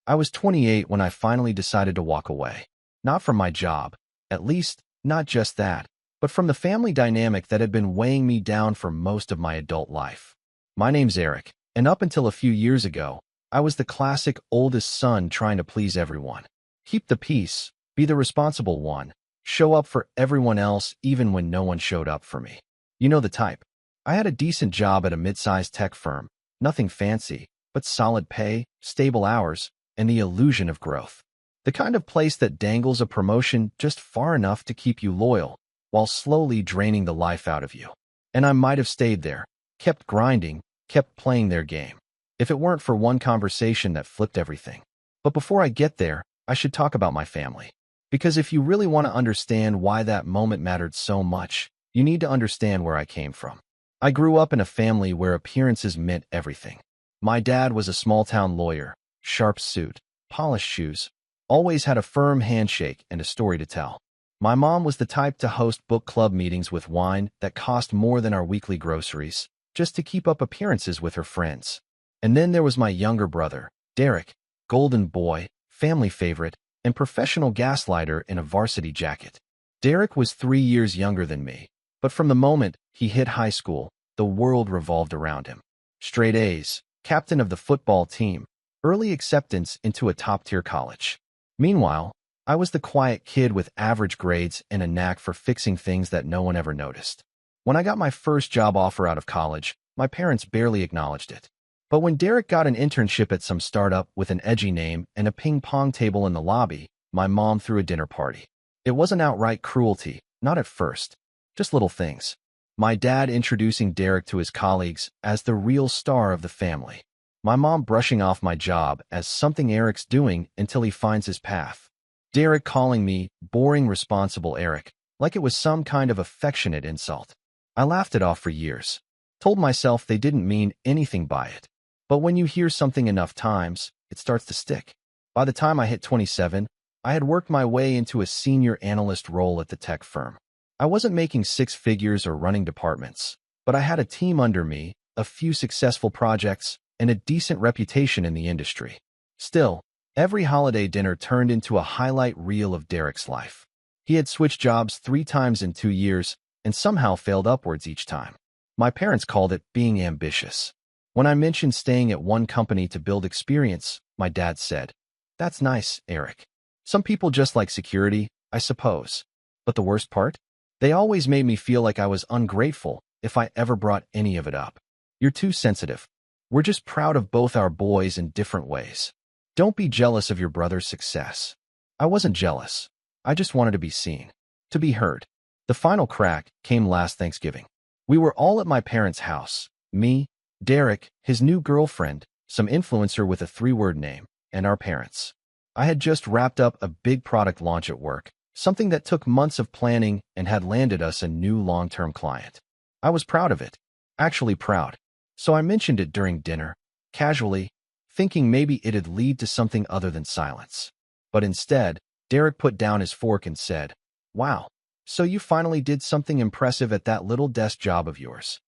I was 28 when I finally decided to walk away. Not from my job, at least, not just that, but from the family dynamic that had been weighing me down for most of my adult life. My name's Eric, and up until a few years ago, I was the classic oldest son trying to please everyone. Keep the peace, be the responsible one, show up for everyone else even when no one showed up for me. You know the type. I had a decent job at a mid-sized tech firm, nothing fancy, but solid pay, stable hours, and the illusion of growth. The kind of place that dangles a promotion just far enough to keep you loyal, while slowly draining the life out of you. And I might have stayed there, kept grinding, kept playing their game, if it weren't for one conversation that flipped everything. But before I get there, I should talk about my family. Because if you really want to understand why that moment mattered so much, you need to understand where I came from. I grew up in a family where appearances meant everything. My dad was a small-town lawyer, sharp suit, polished shoes, always had a firm handshake and a story to tell. My mom was the type to host book club meetings with wine that cost more than our weekly groceries, just to keep up appearances with her friends. And then there was my younger brother, Derek, golden boy, family favorite, and professional gaslighter in a varsity jacket. Derek was 3 years younger than me, but from the moment he hit high school, the world revolved around him. Straight A's, captain of the football team, early acceptance into a top-tier college. Meanwhile, I was the quiet kid with average grades and a knack for fixing things that no one ever noticed. When I got my first job offer out of college, my parents barely acknowledged it. But when Derek got an internship at some startup with an edgy name and a ping-pong table in the lobby, my mom threw a dinner party. It wasn't outright cruelty, not at first, just little things. My dad introducing Derek to his colleagues as the real star of the family. My mom brushing off my job as something Eric's doing until he finds his path. Derek calling me boring responsible Eric, like it was some kind of affectionate insult. I laughed it off for years, told myself they didn't mean anything by it. But when you hear something enough times, it starts to stick. By the time I hit 27, I had worked my way into a senior analyst role at the tech firm. I wasn't making six figures or running departments, but I had a team under me, a few successful projects, and a decent reputation in the industry. Still, every holiday dinner turned into a highlight reel of Derek's life. He had switched jobs 3 times in 2 years and somehow failed upwards each time. My parents called it being ambitious. When I mentioned staying at one company to build experience, my dad said, "That's nice, Eric. Some people just like security, I suppose. But the worst part? They always made me feel like I was ungrateful if I ever brought any of it up. You're too sensitive. We're just proud of both our boys in different ways. Don't be jealous of your brother's success." I wasn't jealous. I just wanted to be seen, to be heard. The final crack came last Thanksgiving. We were all at my parents' house, me, Derek, his new girlfriend, some influencer with a 3-word name, and our parents. I had just wrapped up a big product launch at work, something that took months of planning and had landed us a new long-term client. I was proud of it, actually proud. So I mentioned it during dinner, casually, thinking maybe it'd lead to something other than silence. But instead, Derek put down his fork and said, "Wow, so you finally did something impressive at that little desk job of yours."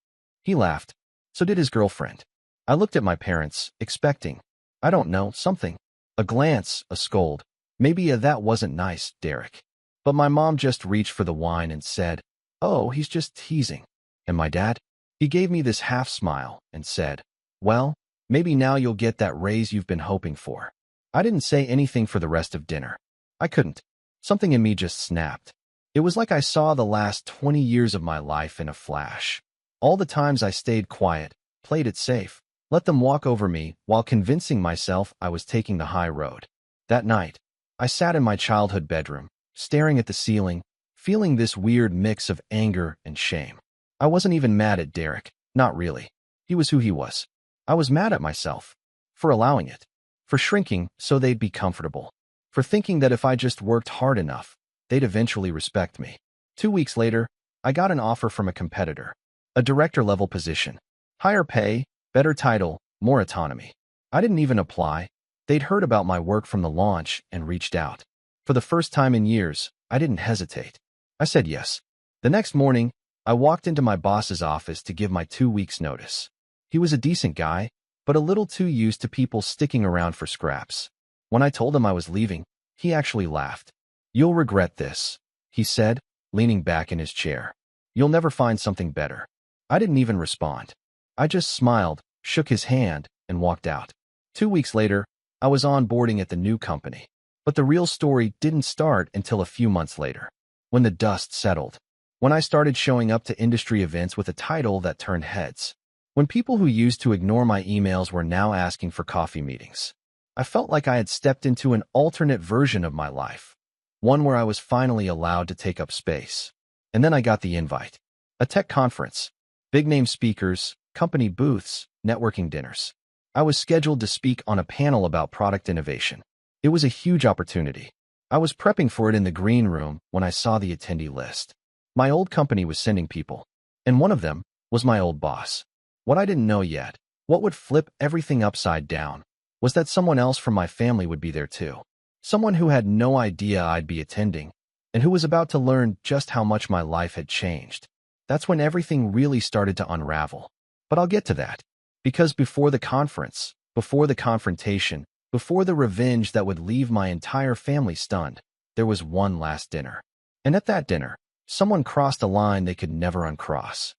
He laughed. So did his girlfriend. I looked at my parents, expecting, I don't know, something. A glance, a scold. Maybe a "that wasn't nice, Derek." But my mom just reached for the wine and said, "Oh, he's just teasing." And my dad? He gave me this half smile and said, "Well, maybe now you'll get that raise you've been hoping for." I didn't say anything for the rest of dinner. I couldn't. Something in me just snapped. It was like I saw the last 20 years of my life in a flash. All the times I stayed quiet, played it safe, let them walk over me while convincing myself I was taking the high road. That night, I sat in my childhood bedroom, staring at the ceiling, feeling this weird mix of anger and shame. I wasn't even mad at Derek, not really. He was who he was. I was mad at myself for allowing it, for shrinking so they'd be comfortable, for thinking that if I just worked hard enough, they'd eventually respect me. 2 weeks later, I got an offer from a competitor, a director-level position, higher pay, better title, more autonomy. I didn't even apply. They'd heard about my work from the launch and reached out. For the first time in years, I didn't hesitate. I said yes. The next morning, I walked into my boss's office to give my 2 weeks' notice. He was a decent guy, but a little too used to people sticking around for scraps. When I told him I was leaving, he actually laughed. "You'll regret this," he said, leaning back in his chair. "You'll never find something better." I didn't even respond. I just smiled, shook his hand, and walked out. 2 weeks later, I was onboarding at the new company. But the real story didn't start until a few months later, when the dust settled, when I started showing up to industry events with a title that turned heads, when people who used to ignore my emails were now asking for coffee meetings. I felt like I had stepped into an alternate version of my life, one where I was finally allowed to take up space. And then I got the invite. A tech conference, big-name speakers, company booths, networking dinners. I was scheduled to speak on a panel about product innovation. It was a huge opportunity. I was prepping for it in the green room when I saw the attendee list. My old company was sending people, and one of them was my old boss. What I didn't know yet, what would flip everything upside down, was that someone else from my family would be there too. Someone who had no idea I'd be attending, and who was about to learn just how much my life had changed. That's when everything really started to unravel. But I'll get to that. Because before the conference, before the confrontation, before the revenge that would leave my entire family stunned, there was one last dinner. And at that dinner, someone crossed a line they could never uncross.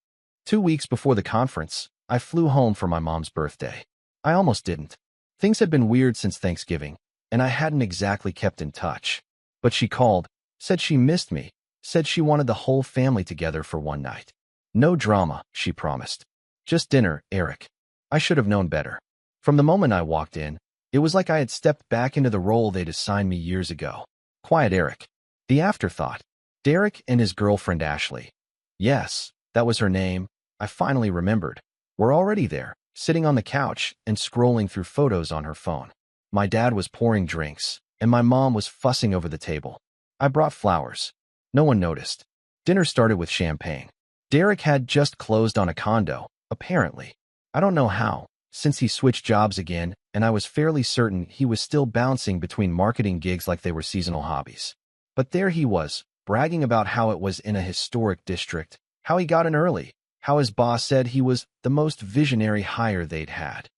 2 weeks before the conference, I flew home for my mom's birthday. I almost didn't. Things had been weird since Thanksgiving, and I hadn't exactly kept in touch. But she called, said she missed me, said she wanted the whole family together for one night. No drama, she promised. Just dinner, Eric. I should have known better. From the moment I walked in, it was like I had stepped back into the role they'd assigned me years ago. Quiet Eric. The afterthought. Derek and his girlfriend Ashley. Yes, that was her name. I finally remembered. We're already there, sitting on the couch and scrolling through photos on her phone. My dad was pouring drinks, and my mom was fussing over the table. I brought flowers. No one noticed. Dinner started with champagne. Derek had just closed on a condo, apparently. I don't know how, since he switched jobs again, and I was fairly certain he was still bouncing between marketing gigs like they were seasonal hobbies. But there he was, bragging about how it was in a historic district, how he got in early, how his boss said he was the most visionary hire they'd had.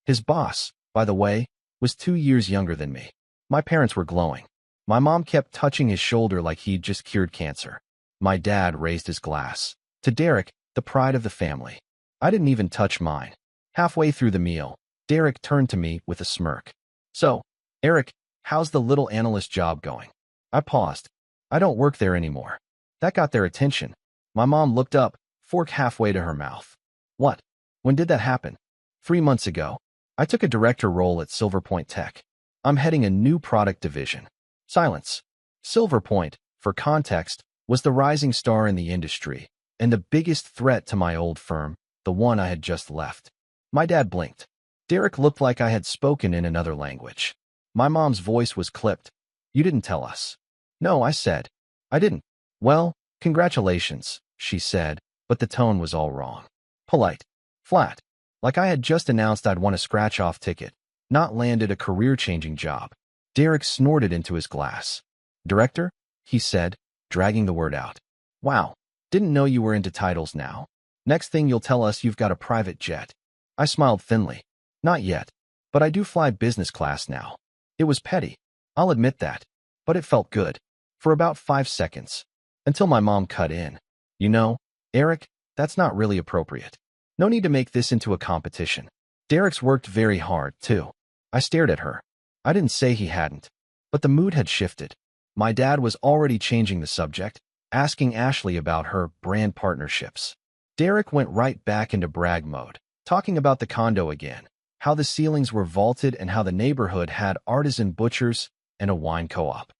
His boss, by the way, was 2 years younger than me. My parents were glowing. My mom kept touching his shoulder like he'd just cured cancer. My dad raised his glass. To Derek, the pride of the family. I didn't even touch mine. Halfway through the meal, Derek turned to me with a smirk. "So, Eric, how's the little analyst job going?" I paused. "I don't work there anymore." That got their attention. My mom looked up, fork halfway to her mouth. "What? When did that happen?" 3 months ago. I took a director role at Silverpoint Tech. I'm heading a new product division. Silence. Silverpoint, for context, was the rising star in the industry, and the biggest threat to my old firm, the one I had just left. My dad blinked. Derek looked like I had spoken in another language. My mom's voice was clipped. "You didn't tell us." "No," I said. "I didn't." "Well, congratulations," she said, but the tone was all wrong. Polite. Flat. Like I had just announced I'd won a scratch-off ticket, not landed a career-changing job. Derek snorted into his glass. "Director?" he said, dragging the word out. "Wow, didn't know you were into titles now. Next thing you'll tell us you've got a private jet." I smiled thinly. "Not yet, but I do fly business class now." It was petty, I'll admit that, but it felt good. For about 5 seconds. Until my mom cut in. "You know, Eric, that's not really appropriate. No need to make this into a competition. Derek's worked very hard, too." I stared at her. I didn't say he hadn't. But the mood had shifted. My dad was already changing the subject, asking Ashley about her brand partnerships. Derek went right back into brag mode, talking about the condo again, how the ceilings were vaulted and how the neighborhood had artisan butchers and a wine co-op.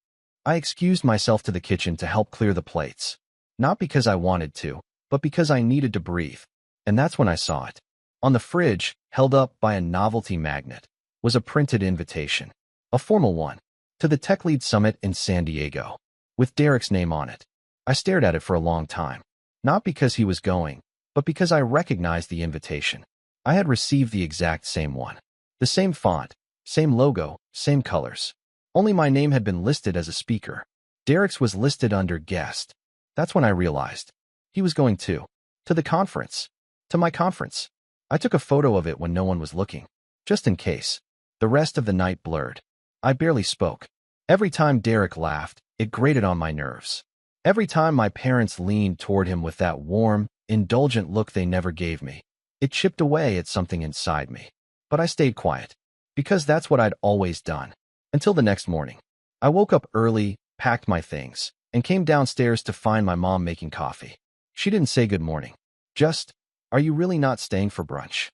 I excused myself to the kitchen to help clear the plates. Not because I wanted to, but because I needed to breathe. And that's when I saw it. On the fridge, held up by a novelty magnet, was a printed invitation. A formal one. To the Tech Lead Summit in San Diego. With Derek's name on it. I stared at it for a long time. Not because he was going, but because I recognized the invitation. I had received the exact same one. The same font, same logo, same colors. Only my name had been listed as a speaker. Derek's was listed under guest. That's when I realized. He was going too. To the conference. To my conference. I took a photo of it when no one was looking. Just in case. The rest of the night blurred. I barely spoke. Every time Derek laughed, it grated on my nerves. Every time my parents leaned toward him with that warm, indulgent look they never gave me, it chipped away at something inside me. But I stayed quiet, because that's what I'd always done. Until the next morning. I woke up early, packed my things, and came downstairs to find my mom making coffee. She didn't say good morning. Just, "Are you really not staying for brunch?"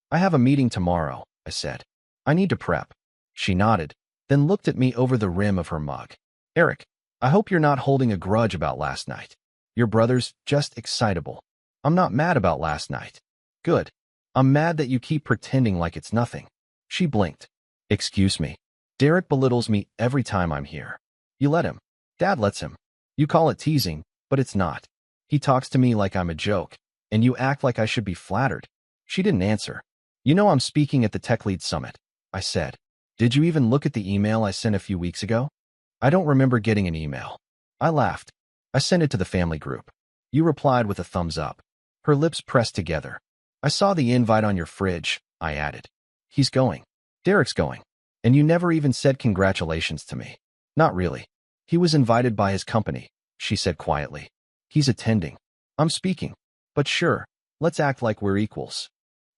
"I have a meeting tomorrow," I said. "I need to prep." She nodded, then looked at me over the rim of her mug. "Eric, I hope you're not holding a grudge about last night. Your brother's just excitable." "I'm not mad about last night." "Good. I'm mad that you keep pretending like it's nothing." She blinked. "Excuse me. Derek belittles me every time I'm here." "You let him. Dad lets him. You call it teasing, but it's not. He talks to me like I'm a joke, and you act like I should be flattered." She didn't answer. "You know I'm speaking at the Tech Lead Summit," I said. "Did you even look at the email I sent a few weeks ago?" "I don't remember getting an email." I laughed. "I sent it to the family group." You replied with a thumbs up. Her lips pressed together. "I saw the invite on your fridge," I added. "He's going. Derek's going. And you never even said congratulations to me." "Not really. He was invited by his company," she said quietly. "He's attending. I'm speaking. But sure, let's act like we're equals."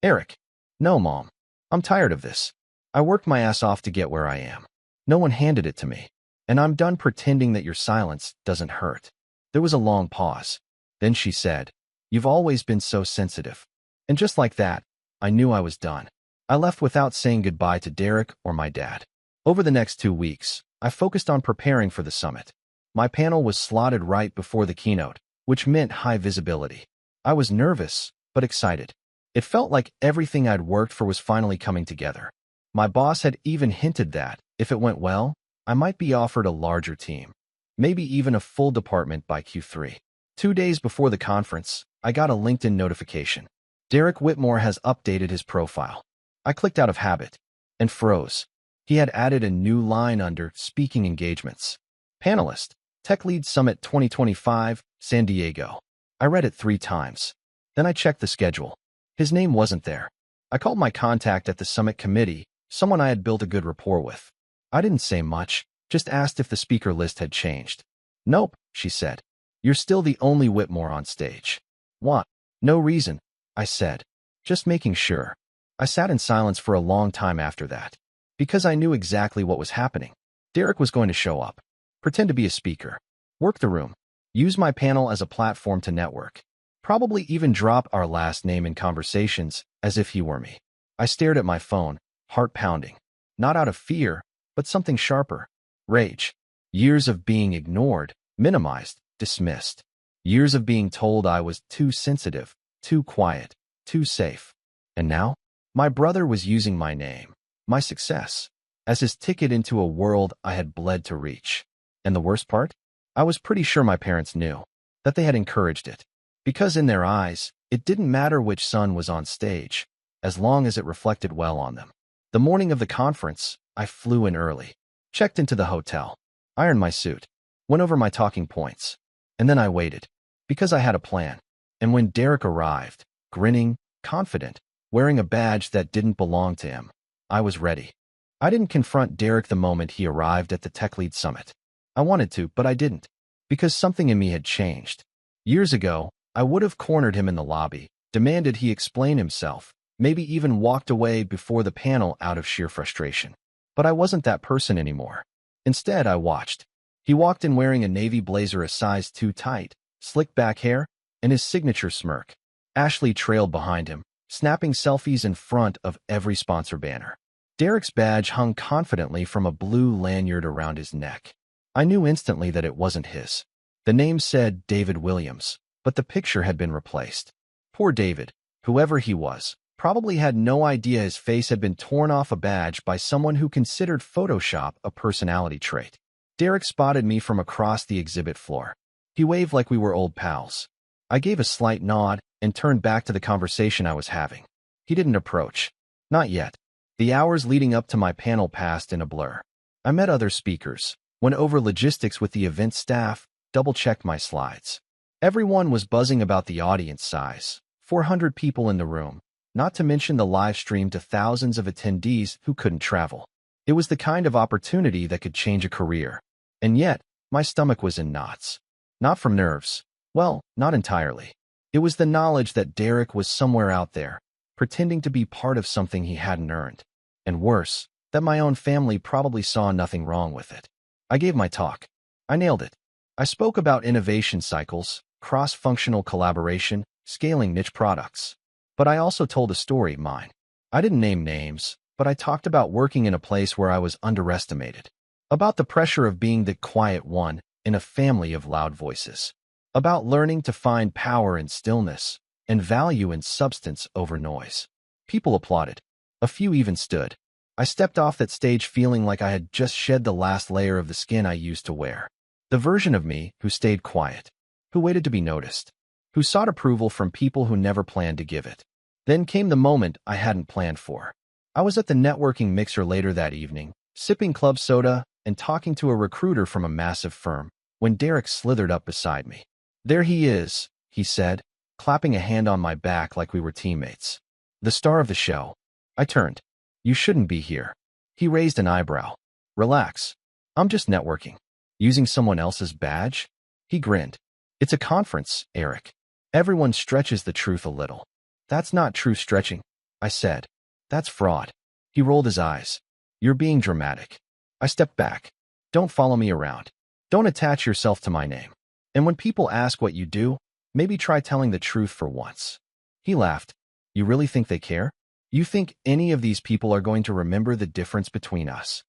"Eric." "No, Mom. I'm tired of this. I worked my ass off to get where I am. No one handed it to me. And I'm done pretending that your silence doesn't hurt." There was a long pause. Then she said, "You've always been so sensitive." And just like that, I knew I was done. I left without saying goodbye to Derek or my dad. Over the next 2 weeks, I focused on preparing for the summit. My panel was slotted right before the keynote, which meant high visibility. I was nervous, but excited. It felt like everything I'd worked for was finally coming together. My boss had even hinted that, if it went well, I might be offered a larger team, maybe even a full department by Q3. 2 days before the conference, I got a LinkedIn notification. Derek Whitmore has updated his profile. I clicked out of habit and froze. He had added a new line under Speaking Engagements. Panelist, Tech Lead Summit 2025, San Diego. I read it 3 times. Then I checked the schedule. His name wasn't there. I called my contact at the summit committee, someone I had built a good rapport with. I didn't say much, just asked if the speaker list had changed. "Nope," she said. "You're still the only Whitmore on stage." "What?" "No reason," I said. "Just making sure." I sat in silence for a long time after that, because I knew exactly what was happening. Derek was going to show up, pretend to be a speaker, work the room, use my panel as a platform to network, probably even drop our last name in conversations as if he were me. I stared at my phone, heart pounding, not out of fear, but something sharper. Rage. Years of being ignored, minimized, dismissed. Years of being told I was too sensitive, too quiet, too safe. And now, my brother was using my name, my success, as his ticket into a world I had bled to reach. And the worst part? I was pretty sure my parents knew, that they had encouraged it. Because in their eyes, it didn't matter which son was on stage, as long as it reflected well on them. The morning of the conference, I flew in early, checked into the hotel, ironed my suit, went over my talking points, and then I waited, because I had a plan. And when Derek arrived, grinning, confident, wearing a badge that didn't belong to him, I was ready. I didn't confront Derek the moment he arrived at the Tech Lead Summit. I wanted to, but I didn't, because something in me had changed. Years ago, I would have cornered him in the lobby, demanded he explain himself, maybe even walked away before the panel out of sheer frustration. But I wasn't that person anymore. Instead, I watched. He walked in wearing a navy blazer a size too tight, slicked back hair, and his signature smirk. Ashley trailed behind him, snapping selfies in front of every sponsor banner. Derek's badge hung confidently from a blue lanyard around his neck. I knew instantly that it wasn't his. The name said David Williams, but the picture had been replaced. Poor David, whoever he was, probably had no idea his face had been torn off a badge by someone who considered Photoshop a personality trait. Derek spotted me from across the exhibit floor. He waved like we were old pals. I gave a slight nod and turned back to the conversation I was having. He didn't approach. Not yet. The hours leading up to my panel passed in a blur. I met other speakers, went over logistics with the event staff, double-checked my slides. Everyone was buzzing about the audience size, 400 people in the room, not to mention the live stream to thousands of attendees who couldn't travel. It was the kind of opportunity that could change a career. And yet, my stomach was in knots. Not from nerves. Well, not entirely. It was the knowledge that Derek was somewhere out there, pretending to be part of something he hadn't earned. And worse, that my own family probably saw nothing wrong with it. I gave my talk. I nailed it. I spoke about innovation cycles, cross-functional collaboration, scaling niche products. But I also told a story, mine. I didn't name names, but I talked about working in a place where I was underestimated. About the pressure of being the quiet one in a family of loud voices. About learning to find power in stillness and value in substance over noise. People applauded. A few even stood. I stepped off that stage feeling like I had just shed the last layer of the skin I used to wear. The version of me who stayed quiet, who waited to be noticed, who sought approval from people who never planned to give it. Then came the moment I hadn't planned for. I was at the networking mixer later that evening, sipping club soda and talking to a recruiter from a massive firm, when Derek slithered up beside me. "There he is," he said, clapping a hand on my back like we were teammates. "The star of the show." I turned. "You shouldn't be here." He raised an eyebrow. "Relax. I'm just networking." "Using someone else's badge?" He grinned. "It's a conference, Eric. Everyone stretches the truth a little." "That's not true stretching," I said. "That's fraud." He rolled his eyes. "You're being dramatic." I stepped back. "Don't follow me around. Don't attach yourself to my name. And when people ask what you do, maybe try telling the truth for once." He laughed. "You really think they care? You think any of these people are going to remember the difference between us?"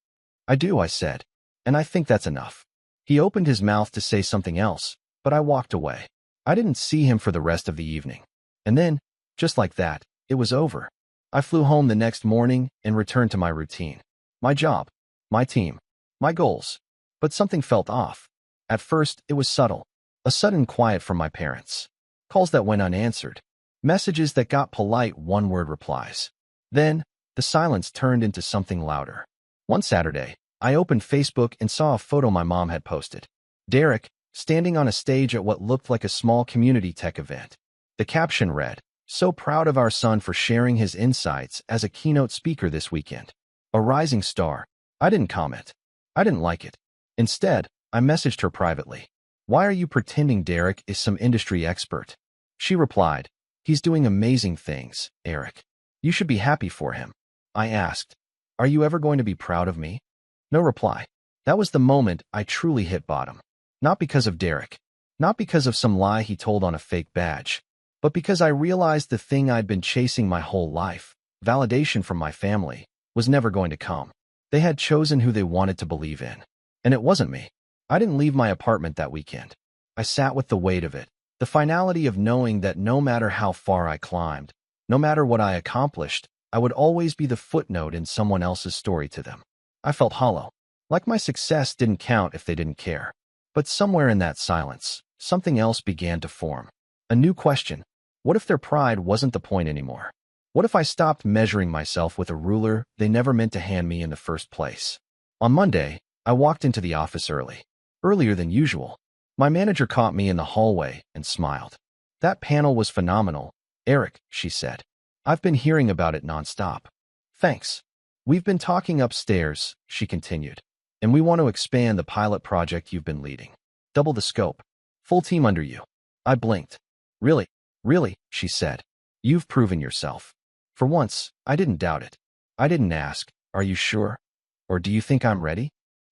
"I do," I said. "And I think that's enough." He opened his mouth to say something else, but I walked away. I didn't see him for the rest of the evening. And then, just like that, it was over. I flew home the next morning and returned to my routine. My job, my team, my goals. But something felt off. At first, it was subtle. A sudden quiet from my parents. Calls that went unanswered. Messages that got polite one-word replies. Then, the silence turned into something louder. One Saturday, I opened Facebook and saw a photo my mom had posted. Derek, standing on a stage at what looked like a small community tech event. The caption read, "So proud of our son for sharing his insights as a keynote speaker this weekend. A rising star." I didn't comment. I didn't like it. Instead, I messaged her privately. "Why are you pretending Derek is some industry expert?" She replied, "He's doing amazing things, Eric. You should be happy for him." I asked, "Are you ever going to be proud of me?" No reply. That was the moment I truly hit bottom. Not because of Derek. Not because of some lie he told on a fake badge. But because I realized the thing I'd been chasing my whole life, validation from my family, was never going to come. They had chosen who they wanted to believe in. And it wasn't me. I didn't leave my apartment that weekend. I sat with the weight of it, the finality of knowing that no matter how far I climbed, no matter what I accomplished, I would always be the footnote in someone else's story to them. I felt hollow, like my success didn't count if they didn't care. But somewhere in that silence, something else began to form. A new question. What if their pride wasn't the point anymore? What if I stopped measuring myself with a ruler they never meant to hand me in the first place? On Monday, I walked into the office early. Earlier than usual. My manager caught me in the hallway and smiled. "That panel was phenomenal, Eric," she said. "I've been hearing about it nonstop." "Thanks. We've been talking upstairs," she continued. "And we want to expand the pilot project you've been leading. Double the scope. Full team under you." I blinked. "Really? Really?" she said. "You've proven yourself." For once, I didn't doubt it. I didn't ask, "Are you sure?" Or "Do you think I'm ready?"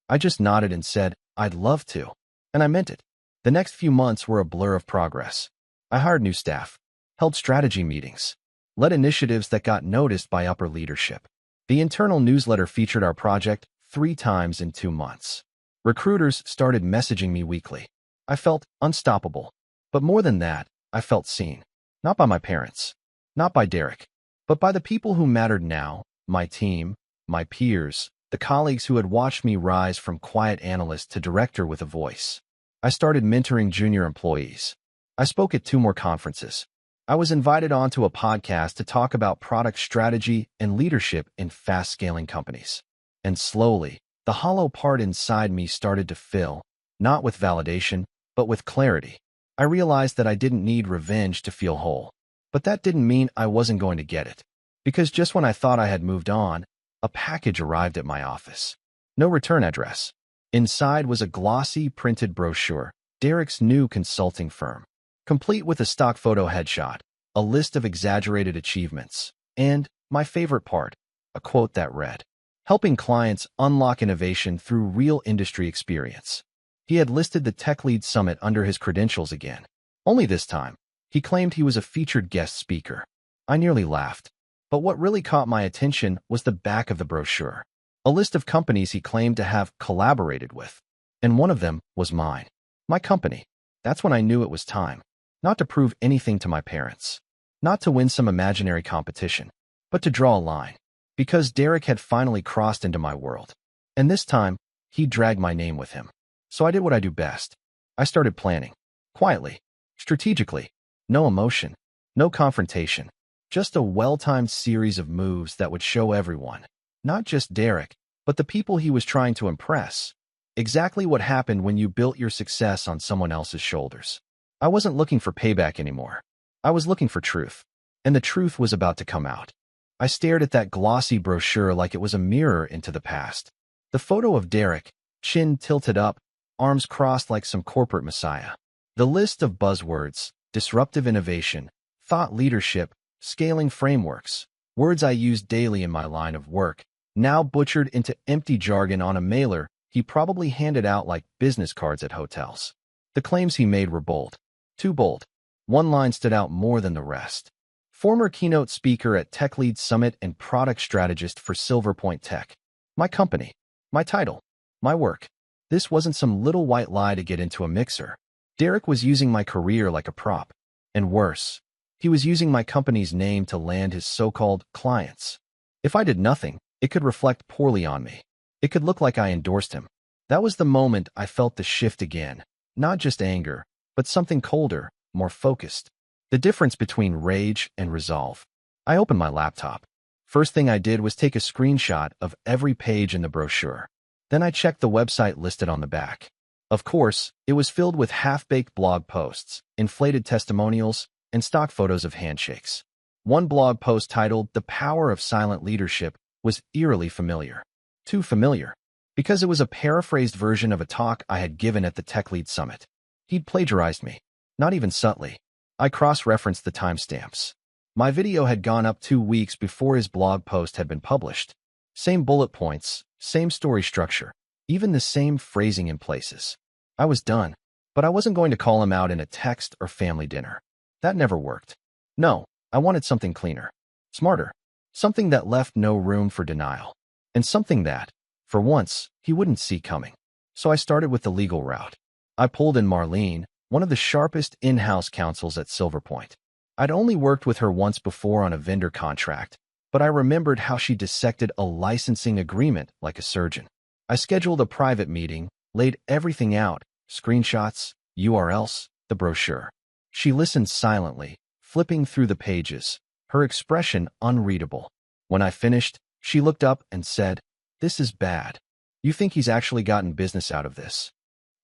I just nodded and said, "I'd love to." And I meant it. The next few months were a blur of progress. I hired new staff, held strategy meetings, led initiatives that got noticed by upper leadership. The internal newsletter featured our project 3 times in 2 months. Recruiters started messaging me weekly. I felt unstoppable. But more than that, I felt seen. Not by my parents, not by Derek, but by the people who mattered now, my team, my peers, the colleagues who had watched me rise from quiet analyst to director with a voice. I started mentoring junior employees. I spoke at 2 more conferences. I was invited onto a podcast to talk about product strategy and leadership in fast-scaling companies. And slowly, the hollow part inside me started to fill, not with validation, but with clarity. I realized that I didn't need revenge to feel whole. But that didn't mean I wasn't going to get it. Because just when I thought I had moved on, a package arrived at my office. No return address. Inside was a glossy, printed brochure, Derek's new consulting firm, complete with a stock photo headshot, a list of exaggerated achievements, and, my favorite part, a quote that read, "Helping clients unlock innovation through real industry experience." He had listed the Tech Lead Summit under his credentials again. Only this time, he claimed he was a featured guest speaker. I nearly laughed. But what really caught my attention was the back of the brochure, a list of companies he claimed to have collaborated with. And one of them was mine. My company. That's when I knew it was time. Not to prove anything to my parents. Not to win some imaginary competition. But to draw a line. Because Derek had finally crossed into my world. And this time, he dragged my name with him. So I did what I do best. I started planning. Quietly. Strategically. No emotion. No confrontation. Just a well-timed series of moves that would show everyone, not just Derek, but the people he was trying to impress, exactly what happened when you built your success on someone else's shoulders. I wasn't looking for payback anymore. I was looking for truth. And the truth was about to come out. I stared at that glossy brochure like it was a mirror into the past. The photo of Derek, chin tilted up, arms crossed like some corporate messiah. The list of buzzwords, disruptive innovation, thought leadership, scaling frameworks, words I used daily in my line of work, now butchered into empty jargon on a mailer he probably handed out like business cards at hotels. The claims he made were bold. Too bold. One line stood out more than the rest. Former keynote speaker at Tech Lead Summit and product strategist for Silverpoint Tech. My company. My title. My work. This wasn't some little white lie to get into a mixer. Derek was using my career like a prop. And worse, he was using my company's name to land his so-called clients. If I did nothing, it could reflect poorly on me. It could look like I endorsed him. That was the moment I felt the shift again. Not just anger, but something colder, more focused. The difference between rage and resolve. I opened my laptop. First thing I did was take a screenshot of every page in the brochure. Then I checked the website listed on the back. Of course, it was filled with half-baked blog posts, inflated testimonials, and stock photos of handshakes. One blog post titled "The Power of Silent Leadership" was eerily familiar. Too familiar. Because it was a paraphrased version of a talk I had given at the Tech Lead Summit. He'd plagiarized me. Not even subtly. I cross-referenced the timestamps. My video had gone up 2 weeks before his blog post had been published. Same bullet points, same story structure, even the same phrasing in places. I was done, but I wasn't going to call him out in a text or family dinner. That never worked. No, I wanted something cleaner, smarter, something that left no room for denial, and something that, for once, he wouldn't see coming. So I started with the legal route. I pulled in Marlene, one of the sharpest in-house counsels at Silverpoint. I'd only worked with her once before on a vendor contract, but I remembered how she dissected a licensing agreement like a surgeon. I scheduled a private meeting, laid everything out, screenshots, URLs, the brochure. She listened silently, flipping through the pages, her expression unreadable. When I finished, she looked up and said, "This is bad. You think he's actually gotten business out of this?"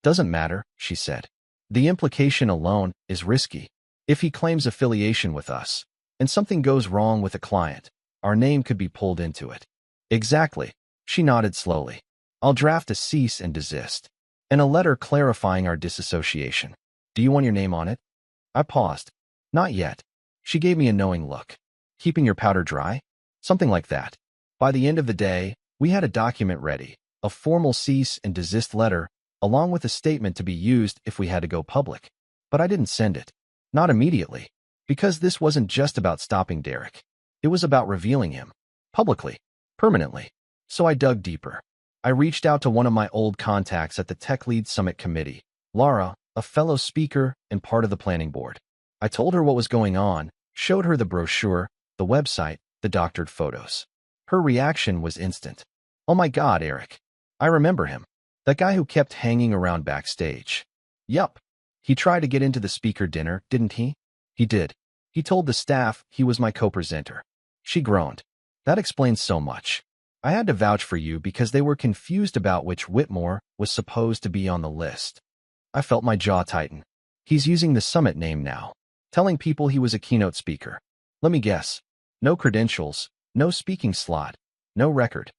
"Doesn't matter," she said. "The implication alone is risky. If he claims affiliation with us, and something goes wrong with a client, our name could be pulled into it." "Exactly." She nodded slowly. "I'll draft a cease and desist, and a letter clarifying our disassociation. Do you want your name on it?" I paused. "Not yet." She gave me a knowing look. "Keeping your powder dry?" "Something like that." By the end of the day, we had a document ready, a formal cease and desist letter, along with a statement to be used if we had to go public. But I didn't send it. Not immediately. Because this wasn't just about stopping Derek. It was about revealing him. Publicly. Permanently. So I dug deeper. I reached out to one of my old contacts at the Tech Lead Summit Committee, Laura, a fellow speaker and part of the planning board. I told her what was going on, showed her the brochure, the website, the doctored photos. Her reaction was instant. "Oh my God, Eric. I remember him. That guy who kept hanging around backstage." "Yup. He tried to get into the speaker dinner, didn't he?" "He did. He told the staff he was my co-presenter." She groaned. "That explains so much. I had to vouch for you because they were confused about which Whitmore was supposed to be on the list." I felt my jaw tighten. "He's using the summit name now, telling people he was a keynote speaker. Let me guess. No credentials, no speaking slot. No record.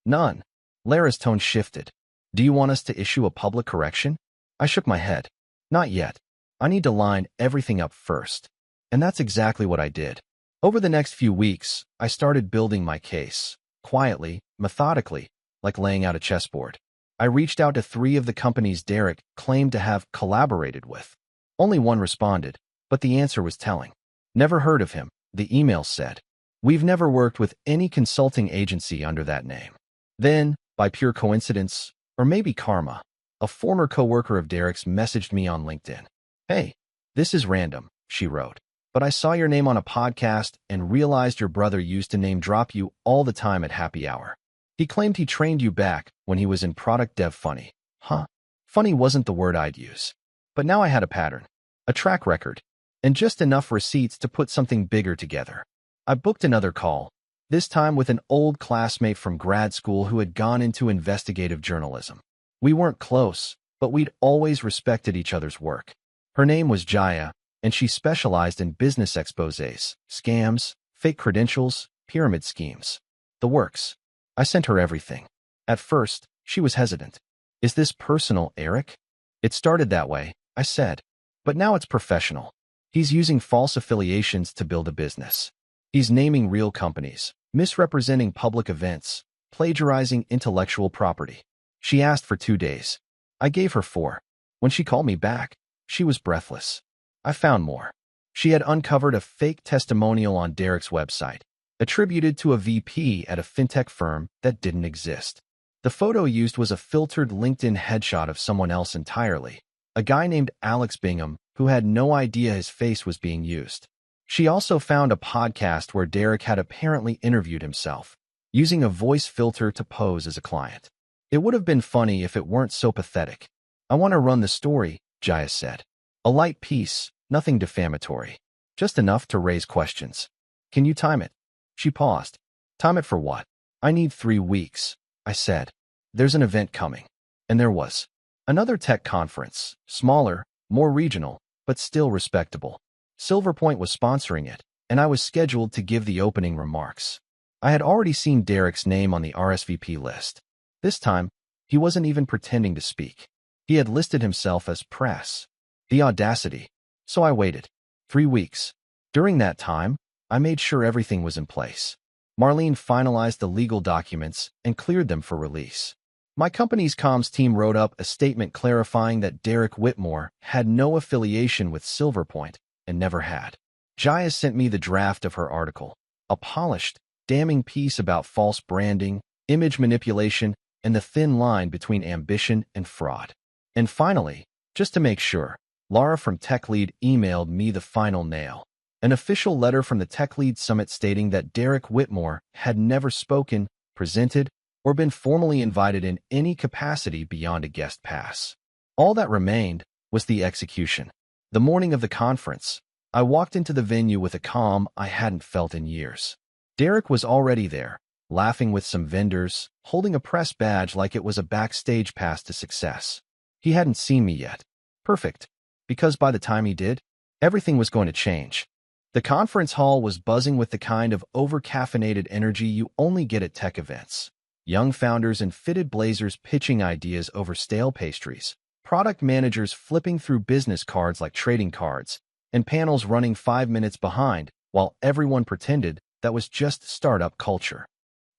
None. Lara's tone shifted. Do you want us to issue a public correction? I shook my head. Not yet. I need to line everything up first. And that's exactly what I did. Over the next few weeks, I started building my case. Quietly, methodically, like laying out a chessboard. I reached out to 3 of the companies Derek claimed to have collaborated with. Only one responded, but the answer was telling. Never heard of him, the email said. We've never worked with any consulting agency under that name. Then, by pure coincidence, or maybe karma, a former coworker of Derek's messaged me on LinkedIn. Hey, this is random, she wrote, but I saw your name on a podcast and realized your brother used to name drop you all the time at happy hour. He claimed he trained you back when he was in product dev. Funny. Huh? Funny wasn't the word I'd use. But now I had a pattern, a track record, and just enough receipts to put something bigger together. I booked another call, this time with an old classmate from grad school who had gone into investigative journalism. We weren't close, but we'd always respected each other's work. Her name was Jaya, and she specialized in business exposés, scams, fake credentials, pyramid schemes. The works. I sent her everything. At first, she was hesitant. Is this personal, Eric? It started that way, I said. But now it's professional. He's using false affiliations to build a business. He's naming real companies, misrepresenting public events, plagiarizing intellectual property. She asked for 2 days. I gave her 4. When she called me back, she was breathless. I found more. She had uncovered a fake testimonial on Derek's website, attributed to a VP at a fintech firm that didn't exist. The photo used was a filtered LinkedIn headshot of someone else entirely, a guy named Alex Bingham who had no idea his face was being used. She also found a podcast where Derek had apparently interviewed himself, using a voice filter to pose as a client. It would have been funny if it weren't so pathetic. I want to run the story, Jaya said. A light piece, nothing defamatory. Just enough to raise questions. Can you time it? She paused. Time it for what? I need 3 weeks, I said. There's an event coming. And there was. Another tech conference, smaller, more regional, but still respectable. Silver Point was sponsoring it, and I was scheduled to give the opening remarks. I had already seen Derek's name on the RSVP list. This time, he wasn't even pretending to speak. He had listed himself as press. The audacity. So I waited. 3 weeks. During that time, I made sure everything was in place. Marlene finalized the legal documents and cleared them for release. My company's comms team wrote up a statement clarifying that Derek Whitmore had no affiliation with Silver Point and never had. Jaya sent me the draft of her article, a polished, damning piece about false branding, image manipulation, and the thin line between ambition and fraud. And finally, just to make sure, Laura from TechLead emailed me the final nail. An official letter from the TechLead Summit stating that Derek Whitmore had never spoken, presented, or been formally invited in any capacity beyond a guest pass. All that remained was the execution. The morning of the conference, I walked into the venue with a calm I hadn't felt in years. Derek was already there, laughing with some vendors, holding a press badge like it was a backstage pass to success. He hadn't seen me yet. Perfect, because by the time he did, everything was going to change. The conference hall was buzzing with the kind of over-caffeinated energy you only get at tech events. Young founders in fitted blazers pitching ideas over stale pastries, product managers flipping through business cards like trading cards, and panels running 5 minutes behind while everyone pretended that was just startup culture.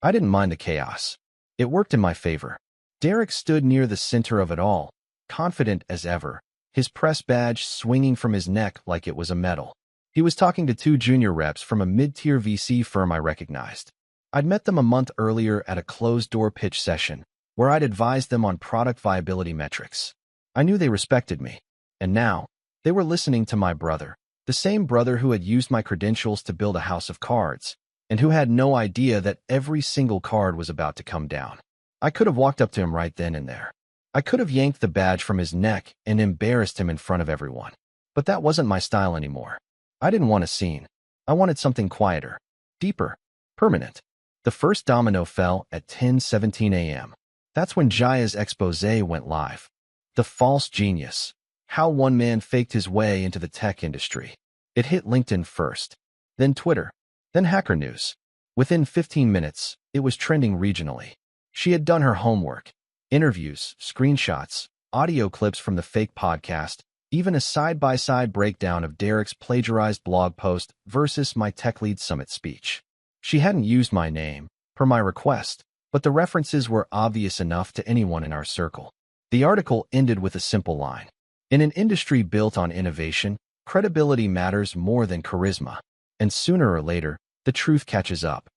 I didn't mind the chaos. It worked in my favor. Derek stood near the center of it all, confident as ever, his press badge swinging from his neck like it was a medal. He was talking to 2 junior reps from a mid-tier VC firm I recognized. I'd met them a month earlier at a closed-door pitch session, where I'd advised them on product viability metrics. I knew they respected me, and now, they were listening to my brother, the same brother who had used my credentials to build a house of cards, and who had no idea that every single card was about to come down. I could have walked up to him right then and there. I could have yanked the badge from his neck and embarrassed him in front of everyone. But that wasn't my style anymore. I didn't want a scene. I wanted something quieter, deeper, permanent. The first domino fell at 10:17 a.m. That's when Jaya's expose went live. The false genius. How one man faked his way into the tech industry. It hit LinkedIn first, then Twitter, then Hacker News. Within 15 minutes, it was trending regionally. She had done her homework. Interviews, screenshots, audio clips from the fake podcast, even a side-by-side breakdown of Derek's plagiarized blog post versus my Tech Lead Summit speech. She hadn't used my name, per my request, but the references were obvious enough to anyone in our circle. The article ended with a simple line. In an industry built on innovation, credibility matters more than charisma. And sooner or later, the truth catches up.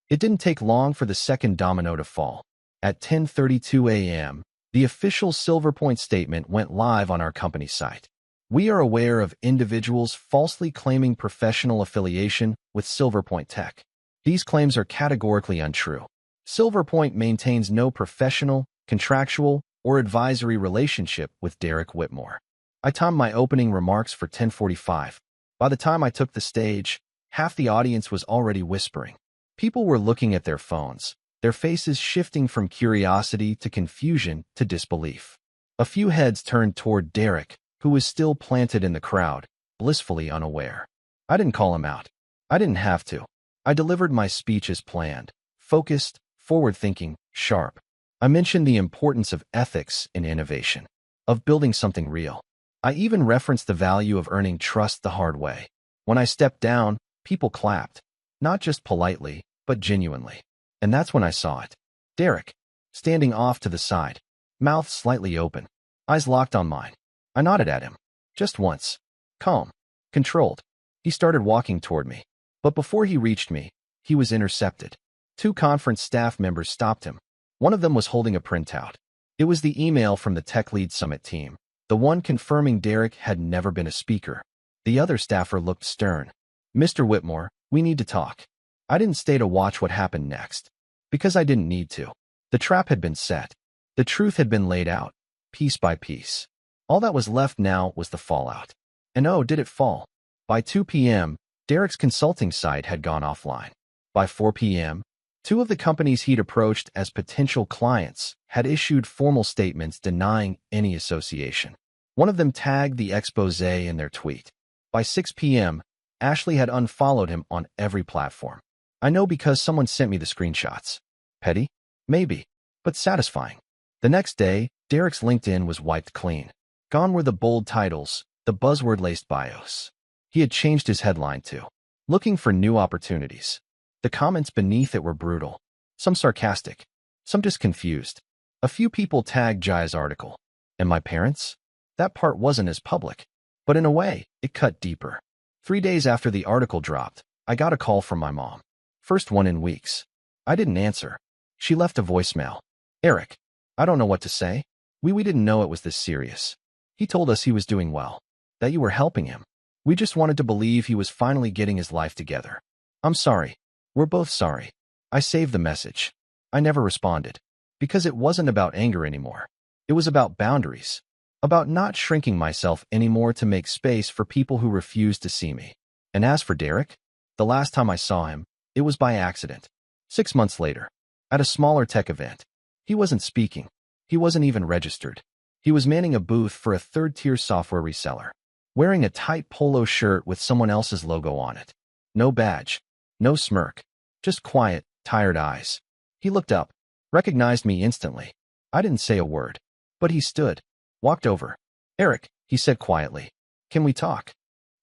It didn't take long for the second domino to fall. At 10:32 a.m., the official Silverpoint statement went live on our company site. We are aware of individuals falsely claiming professional affiliation with Silverpoint Tech. These claims are categorically untrue. Silverpoint maintains no professional, contractual, or advisory relationship with Derek Whitmore. I timed my opening remarks for 10:45. By the time I took the stage, half the audience was already whispering. People were looking at their phones, their faces shifting from curiosity to confusion to disbelief. A few heads turned toward Derek, who was still planted in the crowd, blissfully unaware. I didn't call him out. I didn't have to. I delivered my speech as planned, focused, forward-thinking, sharp. I mentioned the importance of ethics in innovation, of building something real. I even referenced the value of earning trust the hard way. When I stepped down, people clapped, not just politely, but genuinely. And that's when I saw it. Derek, standing off to the side, mouth slightly open, eyes locked on mine. I nodded at him. Just once. Calm. Controlled. He started walking toward me. But before he reached me, he was intercepted. Two conference staff members stopped him. One of them was holding a printout. It was the email from the Tech Lead Summit team, the one confirming Derek had never been a speaker. The other staffer looked stern. Mr. Whitmore, we need to talk. I didn't stay to watch what happened next. Because I didn't need to. The trap had been set. The truth had been laid out, piece by piece. All that was left now was the fallout. And oh, did it fall. By 2 p.m., Derek's consulting site had gone offline. By 4 p.m., two of the companies he'd approached as potential clients had issued formal statements denying any association. One of them tagged the expose in their tweet. By 6 p.m., Ashley had unfollowed him on every platform. I know because someone sent me the screenshots. Petty? Maybe. But satisfying. The next day, Derek's LinkedIn was wiped clean. Gone were the bold titles, the buzzword-laced bios. He had changed his headline to, "Looking for New Opportunities." The comments beneath it were brutal. Some sarcastic. Some just confused. A few people tagged Jaya's article. And my parents? That part wasn't as public. But in a way, it cut deeper. 3 days after the article dropped, I got a call from my mom. First one in weeks. I didn't answer. She left a voicemail. Eric, I don't know what to say. We didn't know it was this serious. He told us he was doing well, that you were helping him. We just wanted to believe he was finally getting his life together. I'm sorry. We're both sorry. I saved the message. I never responded. Because it wasn't about anger anymore. It was about boundaries. About not shrinking myself anymore to make space for people who refused to see me. And as for Derek, the last time I saw him, it was by accident. 6 months later, at a smaller tech event. He wasn't speaking. He wasn't even registered. He was manning a booth for a third-tier software reseller, wearing a tight polo shirt with someone else's logo on it. No badge. No smirk. Just quiet, tired eyes. He looked up, recognized me instantly. I didn't say a word. But he stood, walked over. Eric, he said quietly. Can we talk?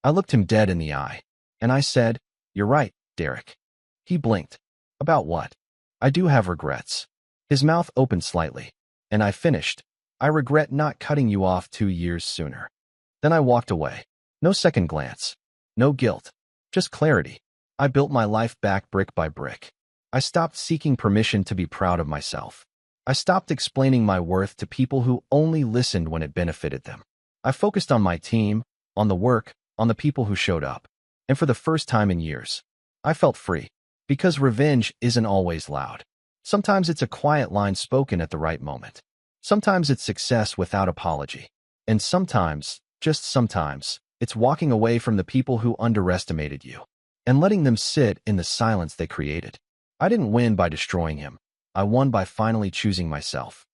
I looked him dead in the eye. And I said, You're right, Derek. He blinked. About what? I do have regrets. His mouth opened slightly. And I finished. I regret not cutting you off 2 years sooner. Then I walked away. No second glance. No guilt. Just clarity. I built my life back brick by brick. I stopped seeking permission to be proud of myself. I stopped explaining my worth to people who only listened when it benefited them. I focused on my team, on the work, on the people who showed up. And for the first time in years, I felt free. Because revenge isn't always loud. Sometimes it's a quiet line spoken at the right moment. Sometimes it's success without apology. And sometimes, just sometimes, it's walking away from the people who underestimated you and letting them sit in the silence they created. I didn't win by destroying him. I won by finally choosing myself.